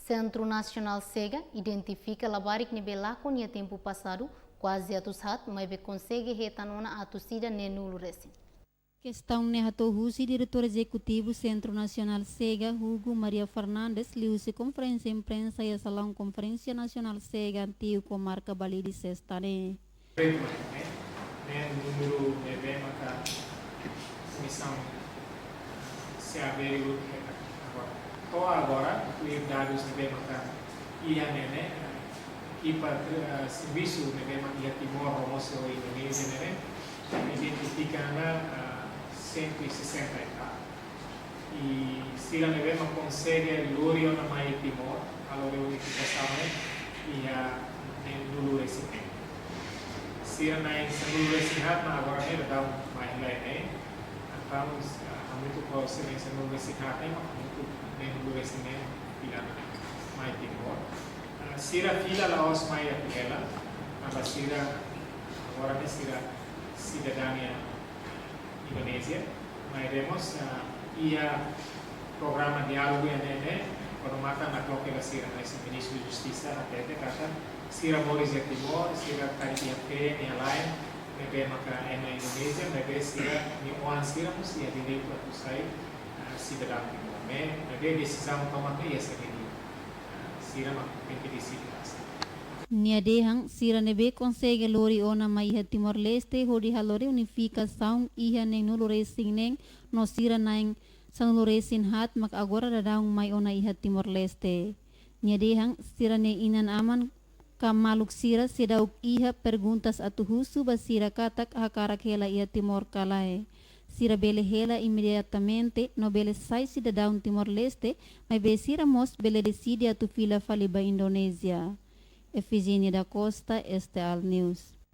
Centro Nacional SEGA identifica Labarik nebe Lakon e tempo passado, quase a tushat, mas consegue retanona a tosida nenulo recém. Questão Nehato Husi, diretor executivo Centro Nacional SEGA, Hugo Maria Fernandes, liu-se conferência imprensa e a Salão Conferência Nacional SEGA, antigo comarca Bali de Sestane. Número nebe maka missão se abrir agora os dados nebe maka ia nene e para serviço nebe maka ia Timor Romoso Indonésia nene identificando 160 hectares. E se a neve consegue lório na mais Timor, a unificação e a nulo recipente. Se a nulo recipente agora é dá mais leve, então há muito próximo esse nulo recipente, muito nulo recipente pila mais Timor. Se a fila lá os mais aquela, a vacina agora é cidadania Indonésia, mas vemos ia programa diálogo nene quando mata na coloca da Sira, mas o ministro de Justiça até kata Sira Boris e Timor, Sira Karitia P, e Alain, nebe maka na Indonésia, nebe Sira ni orang Sira mesti ada direito a sair cidadão Timor, nebe decisão tomada ia seguir Sira mak tem que decidir. Niadehang Sira nebe consegue lori ona maiha Timor-Leste hodi halore unificação iha neng nulure singneng no Sira naing sanulure sinhat mak agora dadang mai ona iha Timor-Leste. Niadehang Sira ne inan aman kamaluk Sira sedauk iha perguntas atuhusu basira katak hakarak hela iha Timor kalae. Sira bele hela imediatamente no bele sai cidadão Timor-Leste, mas be Sira mos bele decide atu fila faliba Indonésia. Efigênia da Costa, Al News.